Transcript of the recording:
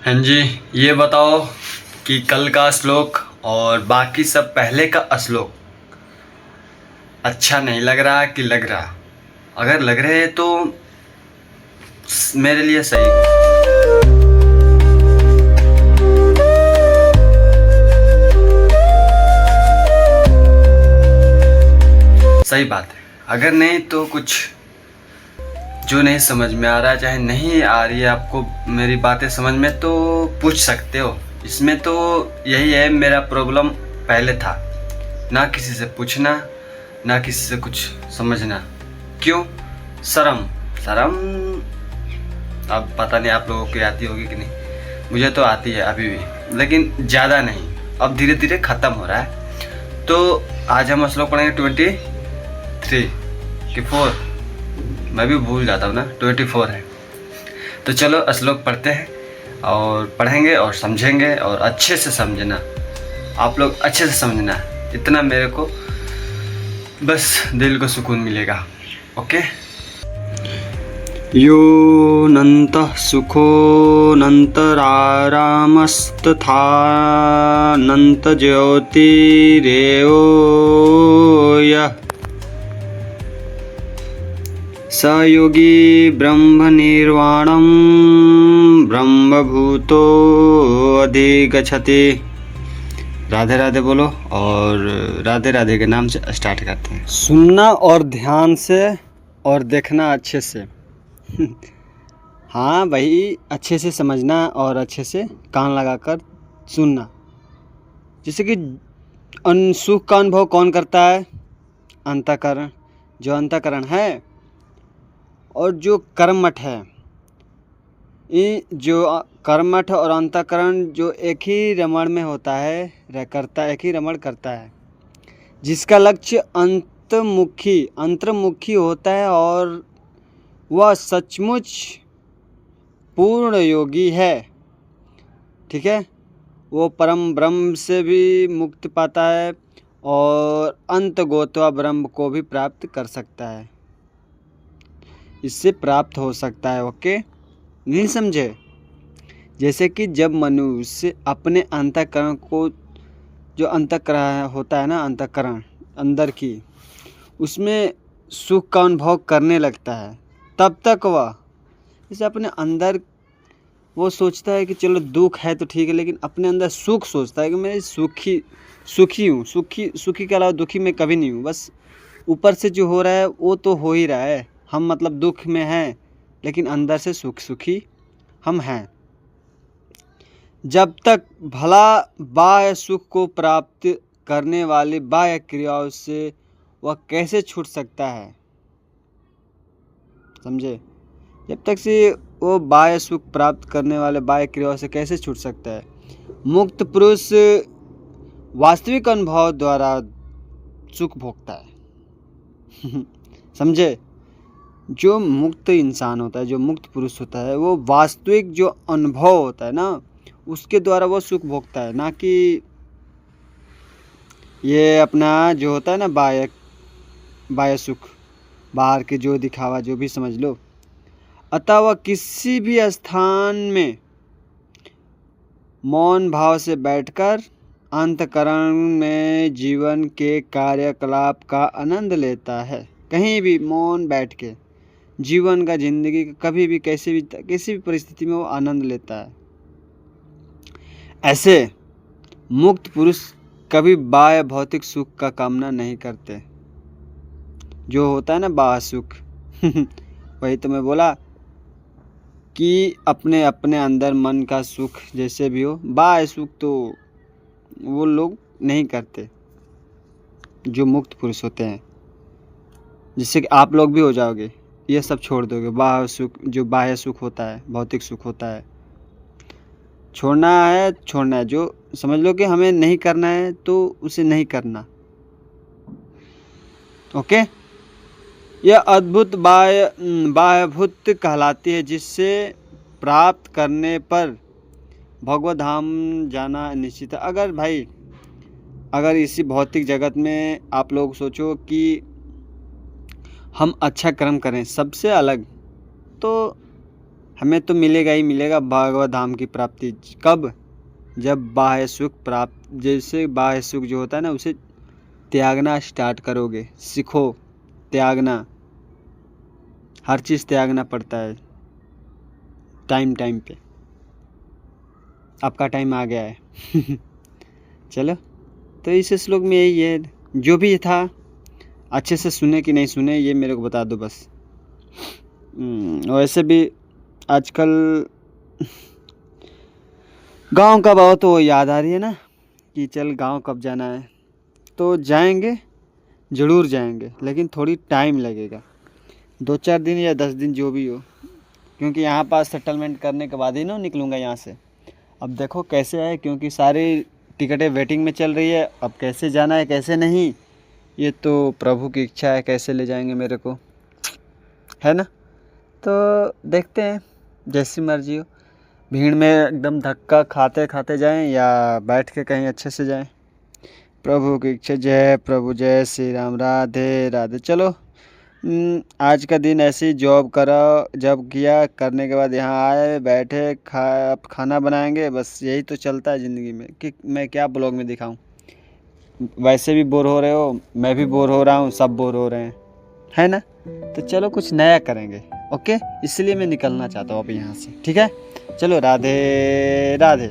हाँ जी, ये बताओ कि कल का श्लोक और बाकी सब पहले का श्लोक अच्छा नहीं लग रहा कि लग रहा? अगर लग रहे हैं तो मेरे लिए सही। सही बात है। अगर नहीं तो कुछ जो नहीं समझ में आ रहा है, चाहे नहीं आ रही है आपको मेरी बातें समझ में, तो पूछ सकते हो। इसमें तो यही है, मेरा प्रॉब्लम पहले था, ना किसी से पूछना, ना किसी से कुछ समझना। क्यों? शर्म। शर्म अब पता नहीं आप लोगों को आती होगी कि नहीं, मुझे तो आती है अभी भी, लेकिन ज़्यादा नहीं। अब धीरे धीरे ख़त्म हो रहा है। तो आज हम श्लोक पढ़ेंगे 23 कि 4, मैं भी भूल जाता हूँ ना, 24 है। तो चलो श्लोक पढ़ते हैं और पढ़ेंगे और समझेंगे, और अच्छे से समझना, आप लोग अच्छे से समझना, इतना मेरे को बस दिल को सुकून मिलेगा। ओके। योऽनन्तः सुखोऽनन्तरारामस्तथानन्तज्योतिरेवो यः स योगी ब्रह्मनिर्वाणं ब्रह्मभूतोऽधिगच्छति। राधे राधे बोलो, और राधे राधे के नाम से स्टार्ट करते हैं। सुनना और ध्यान से, और देखना अच्छे से। हाँ भाई, अच्छे से समझना और अच्छे से कान लगाकर सुनना। जैसे कि सुख का अनुभव कौन करता है? अंतःकरण। जो अंतःकरण है और जो कर्मठ है, ये जो कर्मठ और अंतःकरण जो एक ही रमण में होता है, एक ही रमण करता है, जिसका लक्ष्य अंतर्मुखी होता है, और वह सचमुच पूर्ण योगी है। ठीक है, वो परम ब्रह्म से भी मुक्ति पाता है और अंत गोत्वा ब्रह्म को भी प्राप्त कर सकता है, इससे प्राप्त हो सकता है। ओके, नहीं समझे? जैसे कि जब मनुष्य अपने अंतःकरण को, जो अंतःकरण होता है ना, अंतःकरण अंदर की, उसमें सुख का अनुभव करने लगता है, तब तक वह जैसे अपने अंदर वो सोचता है कि चलो दुख है तो ठीक है, लेकिन अपने अंदर सुख सोचता है कि मैं सुखी हूँ। सुखी के अलावा दुखी मैं कभी नहीं हूँ। बस ऊपर से जो हो रहा है वो तो हो ही रहा है, हम मतलब दुख में हैं, लेकिन अंदर से सुखी हम हैं। जब तक भला बाह्य सुख को प्राप्त करने वाली बाह्य क्रियाओं से वह कैसे छूट सकता है? समझे? जब तक से वो बाह्य सुख प्राप्त करने वाले बाह्य क्रियाओं से कैसे छूट सकता है? मुक्त पुरुष वास्तविक अनुभव द्वारा सुख भोगता है। समझे? जो मुक्त इंसान होता है, जो मुक्त पुरुष होता है, वो वास्तविक जो अनुभव होता है ना, उसके द्वारा वो सुख भोगता है, ना कि ये अपना जो होता है ना बाह्य सुख, बाहर के जो दिखावा, जो भी समझ लो। अतः वह किसी भी स्थान में मौन भाव से बैठकर अंतःकरण में जीवन के कार्यकलाप का आनंद लेता है। कहीं भी मौन बैठ के जीवन का, जिंदगी का, कभी भी किसी भी परिस्थिति में वो आनंद लेता है। ऐसे मुक्त पुरुष कभी बाह्य भौतिक सुख का कामना नहीं करते। जो होता है ना बाह्य सुख, वही तो मैं बोला कि अपने अपने अंदर मन का सुख जैसे भी हो, बाह्य सुख तो वो लोग नहीं करते, जो मुक्त पुरुष होते हैं। जिससे कि आप लोग भी हो जाओगे, ये सब छोड़ दोगे। बाह्य सुख, जो बाह्य सुख होता है, भौतिक सुख होता है, छोड़ना है। जो समझ लो कि हमें नहीं करना है तो उसे नहीं करना। ओके, यह अद्भुत बाह्यभूत कहलाती है, जिससे प्राप्त करने पर भगवत धाम जाना निश्चित है। अगर इसी भौतिक जगत में आप लोग सोचो कि हम अच्छा कर्म करें सबसे अलग, तो हमें तो मिलेगा ही मिलेगा भगवत धाम की प्राप्ति। कब? जब बाह्य सुख प्राप्त, जैसे बाह्य सुख जो होता है ना उसे त्यागना स्टार्ट करोगे। सीखो त्यागना, हर चीज़ त्यागना पड़ता है टाइम टाइम पे। आपका टाइम आ गया है। चलो, तो इस श्लोक में यही है। जो भी था अच्छे से सुने कि नहीं सुने ये मेरे को बता दो बस। वैसे भी आजकल गांव का बहुत तो याद आ रही है ना कि चल गांव कब जाना है। तो जाएंगे, ज़रूर जाएंगे, लेकिन थोड़ी टाइम लगेगा, 2-4 दिन या 10 दिन जो भी हो, क्योंकि यहाँ पास सेटलमेंट करने के बाद ही ना निकलूँगा यहाँ से। अब देखो कैसे है, क्योंकि सारी टिकटें वेटिंग में चल रही है। अब कैसे जाना है कैसे नहीं ये तो प्रभु की इच्छा है, कैसे ले जाएंगे मेरे को, है ना। तो देखते हैं, जैसी मर्जी हो। भीड़ में एकदम धक्का खाते खाते जाएं या बैठ के कहीं अच्छे से जाएं। प्रभु की इच्छा। जय प्रभु, जय श्री राम, राधे राधे। चलो, आज का दिन ऐसे ही जॉब करा, जब किया, करने के बाद यहाँ आए बैठे, खाना बनाएंगे, बस यही तो चलता है ज़िंदगी में। कि मैं क्या ब्लॉग में दिखाऊं। वैसे भी बोर हो रहे हो, मैं भी बोर हो रहा हूँ, सब बोर हो रहे हैं, है ना। तो चलो कुछ नया करेंगे। ओके, इसलिए मैं निकलना चाहता हूँ अब यहाँ से। ठीक है, चलो, राधे राधे।